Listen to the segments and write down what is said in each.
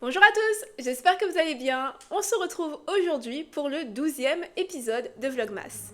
Bonjour à tous, j'espère que vous allez bien. On se retrouve aujourd'hui pour le 12e épisode de Vlogmas.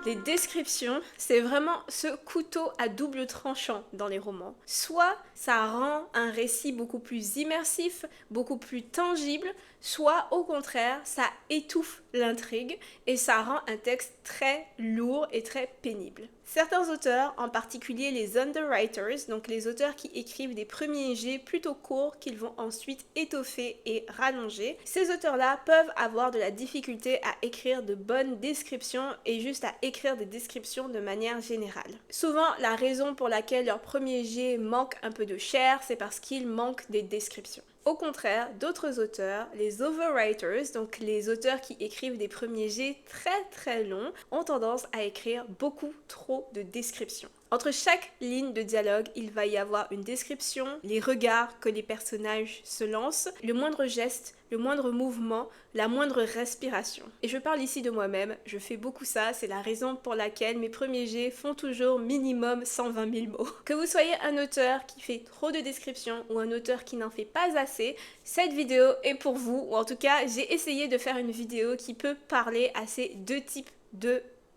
Les descriptions, c'est vraiment ce couteau à double tranchant dans les romans. Soit ça rend un récit beaucoup plus immersif, beaucoup plus tangible, soit au contraire, ça étouffe l'intrigue et ça rend un texte très lourd et très pénible. Certains auteurs, en particulier les underwriters, donc les auteurs qui écrivent des premiers jets plutôt courts qu'ils vont ensuite étoffer et rallonger, ces auteurs-là peuvent avoir de la difficulté à écrire de bonnes descriptions et juste à écrire des descriptions de manière générale. Souvent, la raison pour laquelle leur premier jet manque un peu de chair, c'est parce qu'il manque des descriptions. Au contraire, d'autres auteurs, les overwriters, donc les auteurs qui écrivent des premiers jets très longs, ont tendance à écrire beaucoup trop de descriptions. Entre chaque ligne de dialogue, il va y avoir une description, les regards que les personnages se lancent, le moindre geste, le moindre mouvement, la moindre respiration. Et je parle ici de moi-même, je fais beaucoup ça, c'est la raison pour laquelle mes premiers jets font toujours minimum 120 000 mots. Que vous soyez un auteur qui fait trop de descriptions ou un auteur qui n'en fait pas assez, cette vidéo est pour vous, ou en tout cas j'ai essayé de faire une vidéo qui peut parler à ces deux types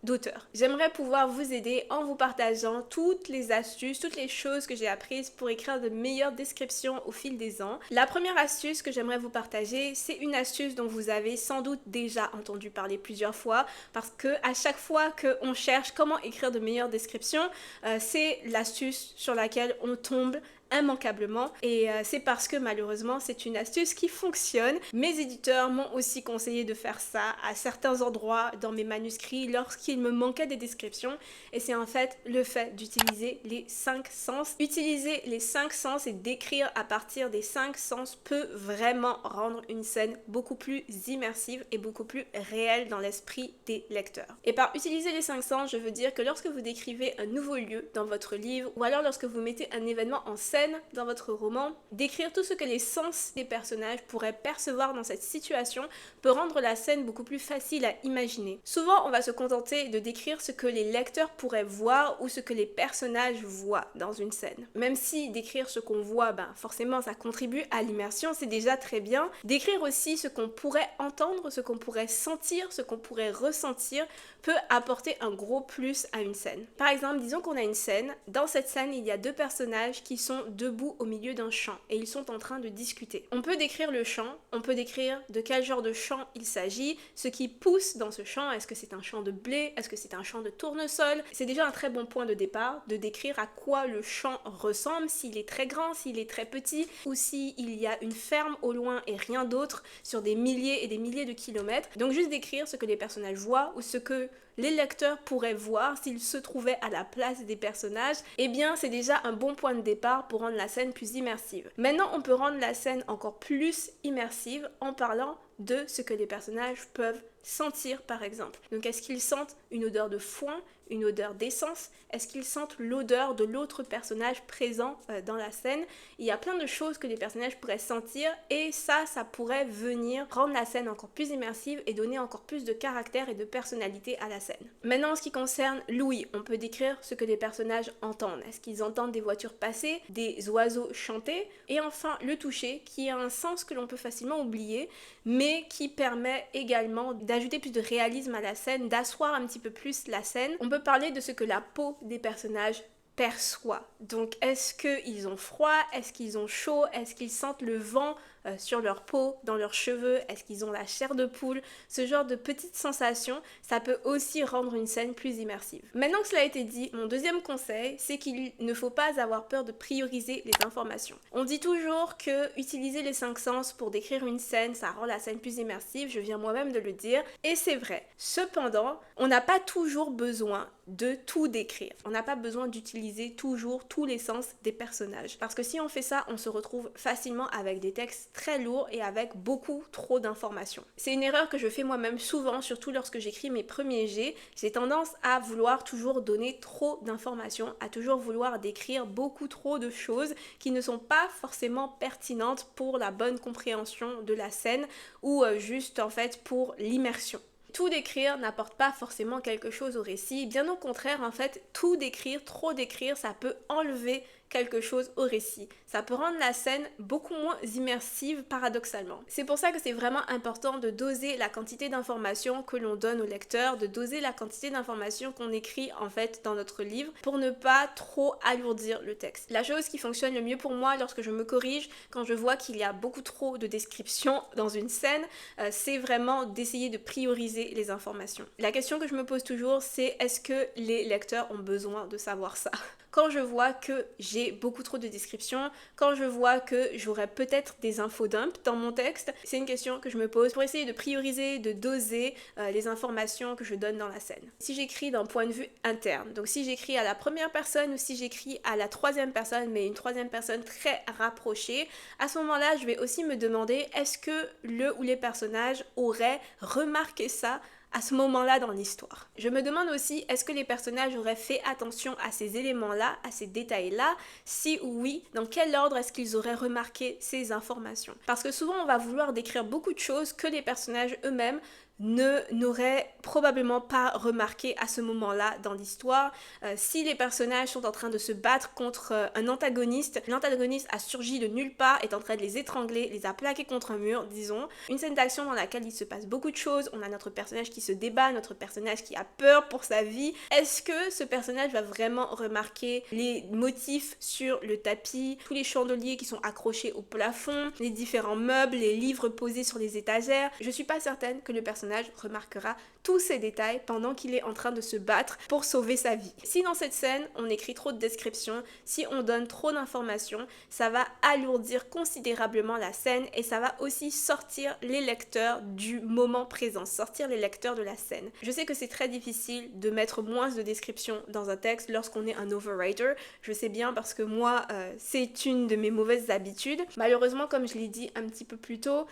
d'auteurs. J'aimerais pouvoir vous aider en vous partageant toutes les astuces, toutes les choses que j'ai apprises pour écrire de meilleures descriptions au fil des ans. La première astuce que j'aimerais vous partager, c'est une astuce dont vous avez sans doute déjà entendu parler plusieurs fois parce que à chaque fois qu'on cherche comment écrire de meilleures descriptions, c'est l'astuce sur laquelle on tombe immanquablement et c'est parce que malheureusement c'est une astuce qui fonctionne. Mes éditeurs m'ont aussi conseillé de faire ça à certains endroits dans mes manuscrits lorsqu'il me manquait des descriptions et c'est en fait le fait d'utiliser les 5 sens. Utiliser les 5 sens et d'écrire à partir des 5 sens peut vraiment rendre une scène beaucoup plus immersive et beaucoup plus réelle dans l'esprit des lecteurs. Et par utiliser les 5 sens, je veux dire que lorsque vous décrivez un nouveau lieu dans votre livre ou alors lorsque vous mettez un événement en scène dans votre roman, d'écrire tout ce que les sens des personnages pourraient percevoir dans cette situation peut rendre la scène beaucoup plus facile à imaginer. Souvent, on va se contenter de décrire ce que les lecteurs pourraient voir ou ce que les personnages voient dans une scène. Même si décrire ce qu'on voit, forcément ça contribue à l'immersion, c'est déjà très bien. Décrire aussi ce qu'on pourrait entendre, ce qu'on pourrait sentir, ce qu'on pourrait ressentir peut apporter un gros plus à une scène. Par exemple, disons qu'on a une scène, dans cette scène il y a deux personnages qui sont debout au milieu d'un champ et ils sont en train de discuter. On peut décrire le champ, on peut décrire de quel genre de champ il s'agit, ce qui pousse dans ce champ, est-ce que c'est un champ de blé, est-ce que c'est un champ de tournesol. C'est déjà un très bon point de départ de décrire à quoi le champ ressemble, s'il est très grand, s'il est très petit ou s'il y a une ferme au loin et rien d'autre sur des milliers et des milliers de kilomètres. Donc juste décrire ce que les personnages voient ou ce que les lecteurs pourraient voir s'ils se trouvaient à la place des personnages, eh bien c'est déjà un bon point de départ pour rendre la scène plus immersive. Maintenant, on peut rendre la scène encore plus immersive en parlant de ce que les personnages peuvent sentir par exemple. Donc est-ce qu'ils sentent une odeur de foin, une odeur d'essence? Est-ce qu'ils sentent l'odeur de l'autre personnage présent dans la scène? Il y a plein de choses que les personnages pourraient sentir et ça pourrait venir rendre la scène encore plus immersive et donner encore plus de caractère et de personnalité à la scène. Maintenant, en ce qui concerne l'ouïe, on peut décrire ce que les personnages entendent. Est-ce qu'ils entendent des voitures passer, des oiseaux chanter? Et enfin, le toucher, qui a un sens que l'on peut facilement oublier, mais qui permet également d'ajouter plus de réalisme à la scène, d'asseoir un petit peu plus la scène. On peut parler de ce que la peau des personnages perçoit. Donc est-ce qu'ils ont froid? Est-ce qu'ils ont chaud? Est-ce qu'ils sentent le vent sur leur peau, dans leurs cheveux? Est-ce qu'ils ont la chair de poule? Ce genre de petites sensations, ça peut aussi rendre une scène plus immersive. Maintenant que cela a été dit, mon deuxième conseil, c'est qu'il ne faut pas avoir peur de prioriser les informations. On dit toujours que utiliser les 5 sens pour décrire une scène, ça rend la scène plus immersive, je viens moi-même de le dire, et c'est vrai. Cependant, on n'a pas toujours besoin de tout décrire. On n'a pas besoin d'utiliser toujours tous les sens des personnages. Parce que si on fait ça, on se retrouve facilement avec des textes texte très lourd et avec beaucoup trop d'informations. C'est une erreur que je fais moi-même souvent, surtout lorsque j'écris mes premiers jets. J'ai tendance à vouloir toujours donner trop d'informations, à toujours vouloir décrire beaucoup trop de choses qui ne sont pas forcément pertinentes pour la bonne compréhension de la scène ou juste en fait pour l'immersion. Tout décrire n'apporte pas forcément quelque chose au récit, bien au contraire en fait, tout décrire, trop décrire, ça peut enlever quelque chose au récit. Ça peut rendre la scène beaucoup moins immersive paradoxalement. C'est pour ça que c'est vraiment important de doser la quantité d'informations que l'on donne au lecteur, de doser la quantité d'informations qu'on écrit en fait dans notre livre pour ne pas trop alourdir le texte. La chose qui fonctionne le mieux pour moi lorsque je me corrige, quand je vois qu'il y a beaucoup trop de descriptions dans une scène, c'est vraiment d'essayer de prioriser les informations. La question que je me pose toujours, c'est est-ce que les lecteurs ont besoin de savoir ça ? Quand je vois que j'ai beaucoup trop de descriptions, quand je vois que j'aurais peut-être des infodumps dans mon texte, c'est une question que je me pose pour essayer de prioriser, de doser les informations que je donne dans la scène. Si j'écris d'un point de vue interne, donc si j'écris à la première personne ou si j'écris à la troisième personne, mais une troisième personne très rapprochée, à ce moment-là, je vais aussi me demander est-ce que le ou les personnages auraient remarqué ça à ce moment-là dans l'histoire. Je me demande aussi, est-ce que les personnages auraient fait attention à ces éléments-là, à ces détails-là? Si oui, dans quel ordre est-ce qu'ils auraient remarqué ces informations? Parce que souvent, on va vouloir décrire beaucoup de choses que les personnages eux-mêmes n'auraient probablement pas remarqué à ce moment-là dans l'histoire. Si les personnages sont en train de se battre contre un antagoniste, l'antagoniste a surgi de nulle part, est en train de les étrangler, les a plaqués contre un mur, disons. Une scène d'action dans laquelle il se passe beaucoup de choses, on a notre personnage qui se débat, notre personnage qui a peur pour sa vie. Est-ce que ce personnage va vraiment remarquer les motifs sur le tapis, tous les chandeliers qui sont accrochés au plafond, les différents meubles, les livres posés sur les étagères? Je suis pas certaine que le personnage remarquera tous ces détails pendant qu'il est en train de se battre pour sauver sa vie. Si dans cette scène, on écrit trop de descriptions, si on donne trop d'informations, ça va alourdir considérablement la scène et ça va aussi sortir les lecteurs du moment présent, sortir les lecteurs de la scène. Je sais que c'est très difficile de mettre moins de descriptions dans un texte lorsqu'on est un overwriter. Je sais bien parce que moi, c'est une de mes mauvaises habitudes. Malheureusement, comme je l'ai dit un petit peu plus tôt,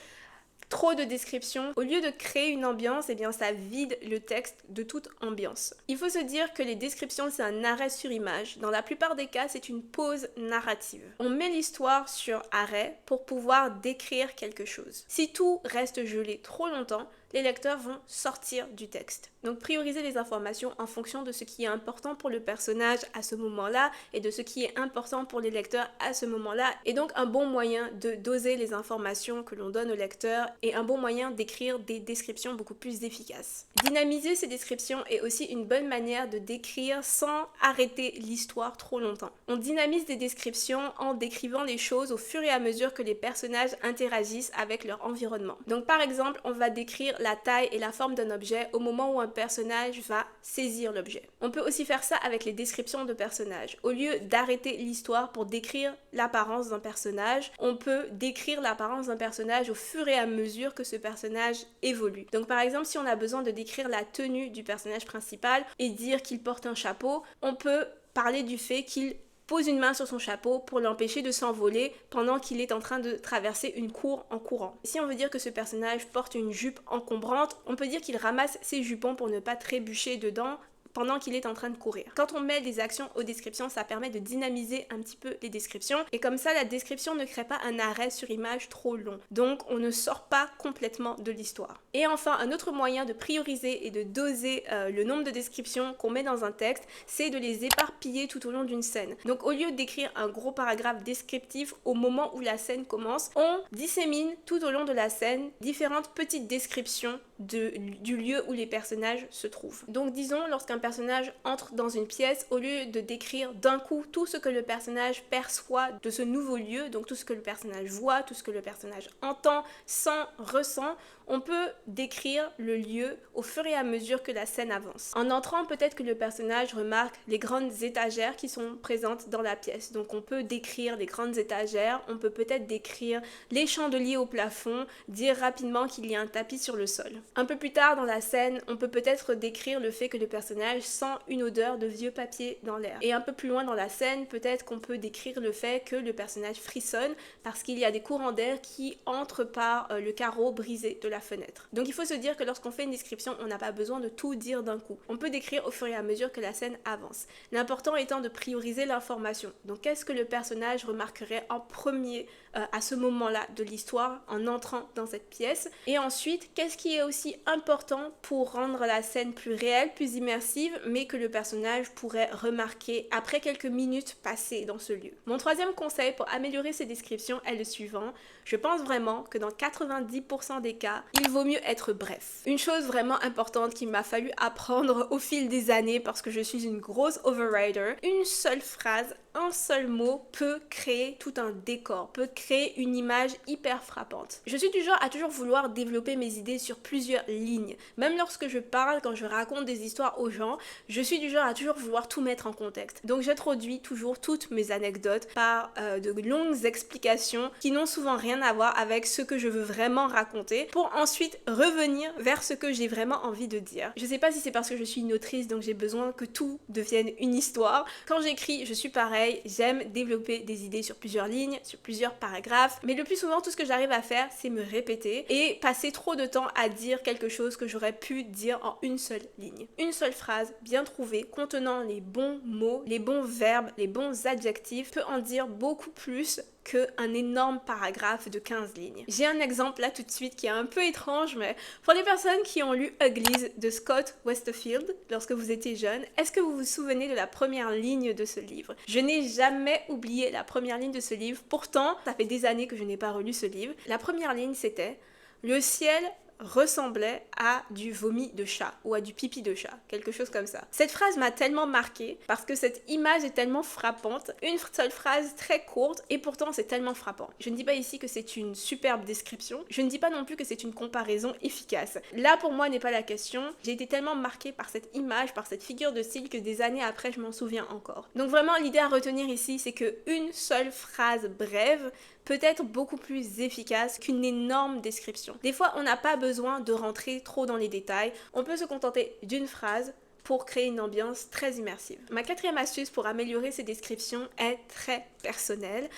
trop de descriptions, au lieu de créer une ambiance, eh bien ça vide le texte de toute ambiance. Il faut se dire que les descriptions, c'est un arrêt sur image. Dans la plupart des cas, c'est une pause narrative. On met l'histoire sur arrêt pour pouvoir décrire quelque chose. Si tout reste gelé trop longtemps, les lecteurs vont sortir du texte. Donc prioriser les informations en fonction de ce qui est important pour le personnage à ce moment-là et de ce qui est important pour les lecteurs à ce moment-là est donc un bon moyen de doser les informations que l'on donne aux lecteurs et un bon moyen d'écrire des descriptions beaucoup plus efficaces. Dynamiser ces descriptions est aussi une bonne manière de décrire sans arrêter l'histoire trop longtemps. On dynamise des descriptions en décrivant les choses au fur et à mesure que les personnages interagissent avec leur environnement. Donc par exemple, on va décrire la taille et la forme d'un objet au moment où un personnage va saisir l'objet. On peut aussi faire ça avec les descriptions de personnages. Au lieu d'arrêter l'histoire pour décrire l'apparence d'un personnage, on peut décrire l'apparence d'un personnage au fur et à mesure que ce personnage évolue. Donc par exemple, si on a besoin de décrire la tenue du personnage principal et dire qu'il porte un chapeau, on peut parler du fait qu'il pose une main sur son chapeau pour l'empêcher de s'envoler pendant qu'il est en train de traverser une cour en courant. Si on veut dire que ce personnage porte une jupe encombrante, on peut dire qu'il ramasse ses jupons pour ne pas trébucher dedans pendant qu'il est en train de courir. Quand on met des actions aux descriptions, ça permet de dynamiser un petit peu les descriptions et comme ça la description ne crée pas un arrêt sur image trop long. Donc on ne sort pas complètement de l'histoire. Et enfin, un autre moyen de prioriser et de doser le nombre de descriptions qu'on met dans un texte, c'est de les éparpiller tout au long d'une scène. Donc au lieu d'écrire un gros paragraphe descriptif au moment où la scène commence, on dissémine tout au long de la scène différentes petites descriptions du lieu où les personnages se trouvent. Donc disons, lorsqu'un personnage entre dans une pièce, au lieu de décrire d'un coup tout ce que le personnage perçoit de ce nouveau lieu, donc tout ce que le personnage voit, tout ce que le personnage entend, sent, ressent, on peut décrire le lieu au fur et à mesure que la scène avance. En entrant, peut-être que le personnage remarque les grandes étagères qui sont présentes dans la pièce. Donc on peut décrire les grandes étagères, on peut peut-être décrire les chandeliers au plafond, dire rapidement qu'il y a un tapis sur le sol. Un peu plus tard dans la scène, on peut peut-être décrire le fait que le personnage personnage sent une odeur de vieux papier dans l'air. Et un peu plus loin dans la scène, peut-être qu'on peut décrire le fait que le personnage frissonne parce qu'il y a des courants d'air qui entrent par le carreau brisé de la fenêtre. Donc il faut se dire que lorsqu'on fait une description, on n'a pas besoin de tout dire d'un coup. On peut décrire au fur et à mesure que la scène avance. L'important étant de prioriser l'information. Donc qu'est-ce que le personnage remarquerait en premier à ce moment-là de l'histoire en entrant dans cette pièce, et ensuite qu'est-ce qui est aussi important pour rendre la scène plus réelle, plus immersive, mais que le personnage pourrait remarquer après quelques minutes passées dans ce lieu. Mon troisième conseil pour améliorer ces descriptions est le suivant: je pense vraiment que dans 90% des cas, il vaut mieux être bref. Une chose vraiment importante qu'il m'a fallu apprendre au fil des années parce que je suis une grosse overwriter, une seule phrase, un seul mot peut créer tout un décor, peut créer une image hyper frappante. Je suis du genre à toujours vouloir développer mes idées sur plusieurs lignes. Même lorsque je parle, quand je raconte des histoires aux gens, je suis du genre à toujours vouloir tout mettre en contexte. Donc j'introduis toujours toutes mes anecdotes par de longues explications qui n'ont souvent rien à voir avec ce que je veux vraiment raconter pour ensuite revenir vers ce que j'ai vraiment envie de dire. Je sais pas si c'est parce que je suis une autrice donc j'ai besoin que tout devienne une histoire. Quand j'écris, je suis pareil, j'aime développer des idées sur plusieurs lignes, sur plusieurs paragraphes, mais le plus souvent tout ce que j'arrive à faire c'est me répéter et passer trop de temps à dire quelque chose que j'aurais pu dire en une seule ligne. Une seule phrase bien trouvée contenant les bons mots, les bons verbes, les bons adjectifs peut en dire beaucoup plus qu'un énorme paragraphe de 15 lignes. J'ai un exemple là tout de suite qui est un peu étrange, mais pour les personnes qui ont lu Uglies de Scott Westerfield lorsque vous étiez jeune, est-ce que vous vous souvenez de la première ligne de ce livre? Je n'ai jamais oublié la première ligne de ce livre, pourtant ça fait des années que je n'ai pas relu ce livre. La première ligne c'était: le ciel ressemblait à du vomi de chat ou à du pipi de chat, quelque chose comme ça. Cette phrase m'a tellement marquée parce que cette image est tellement frappante, une seule phrase très courte et pourtant c'est tellement frappant. Je ne dis pas ici que c'est une superbe description, je ne dis pas non plus que c'est une comparaison efficace. Là pour moi n'est pas la question, j'ai été tellement marquée par cette image, par cette figure de style que des années après je m'en souviens encore. Donc vraiment l'idée à retenir ici c'est que une seule phrase brève peut être beaucoup plus efficace qu'une énorme description. Des fois, on n'a pas besoin de rentrer trop dans les détails. On peut se contenter d'une phrase pour créer une ambiance très immersive. Ma quatrième astuce pour améliorer ces descriptions est très personnelle.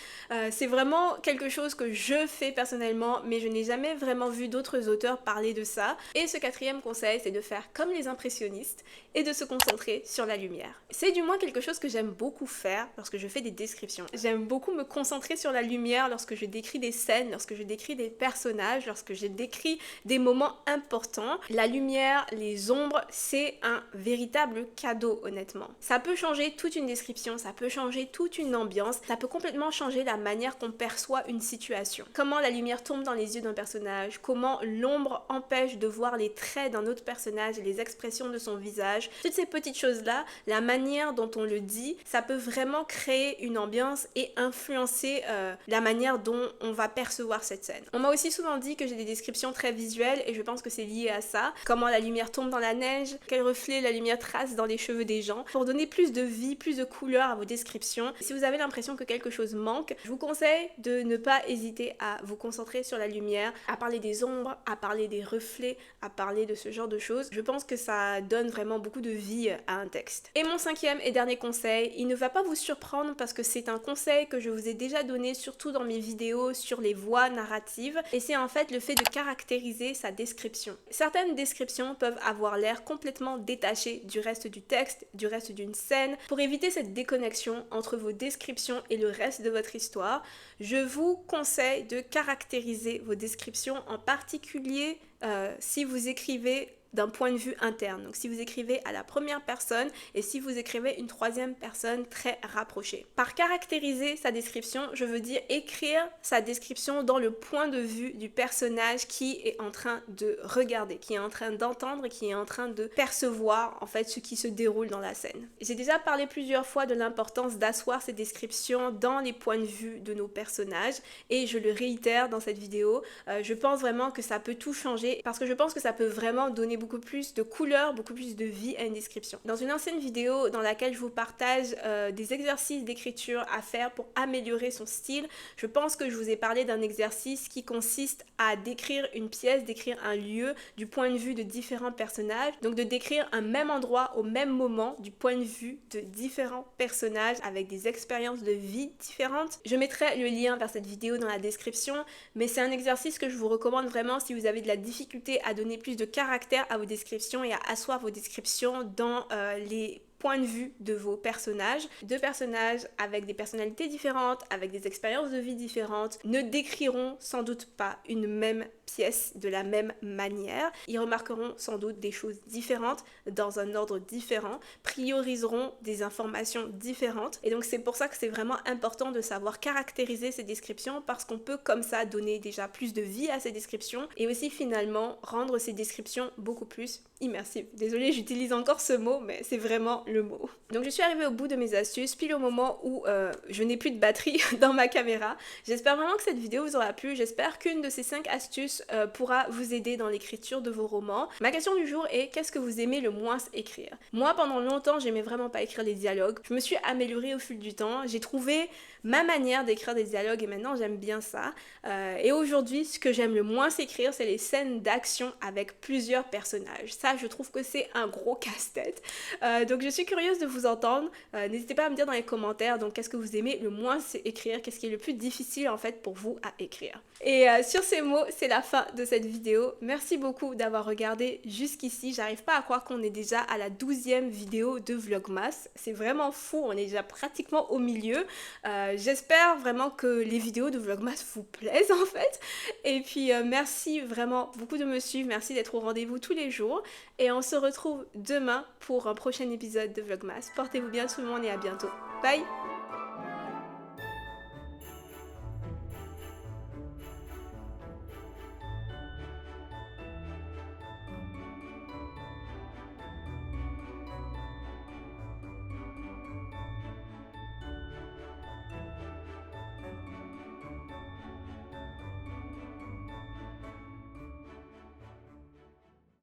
C'est vraiment quelque chose que je fais personnellement, mais je n'ai jamais vraiment vu d'autres auteurs parler de ça. Et ce quatrième conseil, c'est de faire comme les impressionnistes et de se concentrer sur la lumière. C'est du moins quelque chose que j'aime beaucoup faire lorsque je fais des descriptions. J'aime beaucoup me concentrer sur la lumière lorsque je décris des scènes, lorsque je décris des personnages, lorsque je décris des moments importants. La lumière, les ombres, c'est un véritable cadeau, honnêtement. Ça peut changer toute une description, ça peut changer toute une ambiance, ça peut complètement changer la manière qu'on perçoit une situation. Comment la lumière tombe dans les yeux d'un personnage, comment l'ombre empêche de voir les traits d'un autre personnage et les expressions de son visage. Toutes ces petites choses-là, la manière dont on le dit, ça peut vraiment créer une ambiance et influencer la manière dont on va percevoir cette scène. On m'a aussi souvent dit que j'ai des descriptions très visuelles et je pense que c'est lié à ça. Comment la lumière tombe dans la neige, quel reflet la lumière trace dans les cheveux des gens, pour donner plus de vie, plus de couleur à vos descriptions. Si vous avez l'impression que quelque chose manque, je vous conseille de ne pas hésiter à vous concentrer sur la lumière, à parler des ombres, à parler des reflets, à parler de ce genre de choses. Je pense que ça donne vraiment beaucoup de vie à un texte. Et mon cinquième et dernier conseil, il ne va pas vous surprendre parce que c'est un conseil que je vous ai déjà donné surtout dans mes vidéos sur les voies narratives, et c'est en fait le fait de caractériser sa description. Certaines descriptions peuvent avoir l'air complètement détachées du reste du texte, du reste d'une scène. Pour éviter cette déconnexion entre vos descriptions et le reste de votre histoire, je vous conseille de caractériser vos descriptions, en particulier si vous écrivez d'un point de vue interne. Donc si vous écrivez à la première personne et si vous écrivez une troisième personne très rapprochée. Par caractériser sa description, je veux dire écrire sa description dans le point de vue du personnage qui est en train de regarder, qui est en train d'entendre, qui est en train de percevoir en fait ce qui se déroule dans la scène. J'ai déjà parlé plusieurs fois de l'importance d'asseoir ces descriptions dans les points de vue de nos personnages et je le réitère dans cette vidéo. Je pense vraiment que ça peut tout changer parce que je pense que ça peut vraiment donner beaucoup plus de couleurs, beaucoup plus de vie à une description. Dans une ancienne vidéo dans laquelle je vous partage des exercices d'écriture à faire pour améliorer son style, je pense que je vous ai parlé d'un exercice qui consiste à décrire une pièce, décrire un lieu du point de vue de différents personnages, donc de décrire un même endroit au même moment du point de vue de différents personnages avec des expériences de vie différentes. Je mettrai le lien vers cette vidéo dans la description, mais c'est un exercice que je vous recommande vraiment si vous avez de la difficulté à donner plus de caractère à vos descriptions et à asseoir vos descriptions dans les point de vue de vos personnages. Deux personnages avec des personnalités différentes, avec des expériences de vie différentes, ne décriront sans doute pas une même pièce de la même manière. Ils remarqueront sans doute des choses différentes dans un ordre différent, prioriseront des informations différentes. Et donc c'est pour ça que c'est vraiment important de savoir caractériser ces descriptions parce qu'on peut comme ça donner déjà plus de vie à ces descriptions et aussi finalement rendre ces descriptions beaucoup plus immersives. Désolée, j'utilise encore ce mot, mais c'est vraiment le mot. Donc je suis arrivée au bout de mes astuces, pile au moment où je n'ai plus de batterie dans ma caméra. J'espère vraiment que cette vidéo vous aura plu. J'espère qu'une de ces 5 astuces pourra vous aider dans l'écriture de vos romans. Ma question du jour est: qu'est-ce que vous aimez le moins écrire? Moi, pendant longtemps, j'aimais vraiment pas écrire les dialogues. Je me suis améliorée au fil du temps. J'ai trouvé ma manière d'écrire des dialogues et maintenant j'aime bien ça. Et aujourd'hui, ce que j'aime le moins écrire, c'est les scènes d'action avec plusieurs personnages. Ça, je trouve que c'est un gros casse-tête. Donc je suis curieuse de vous entendre. N'hésitez pas à me dire dans les commentaires donc qu'est-ce que vous aimez le moins écrire, qu'est-ce qui est le plus difficile en fait pour vous à écrire. Et sur ces mots, c'est la fin de cette vidéo. Merci beaucoup d'avoir regardé jusqu'ici. J'arrive pas à croire qu'on est déjà à la 12e vidéo de Vlogmas. C'est vraiment fou, on est déjà pratiquement au milieu. J'espère vraiment que les vidéos de Vlogmas vous plaisent en fait. Et puis merci vraiment beaucoup de me suivre, merci d'être au rendez-vous tous les jours. Et on se retrouve demain pour un prochain épisode de Vlogmas. Portez-vous bien tout le monde et à bientôt. Bye!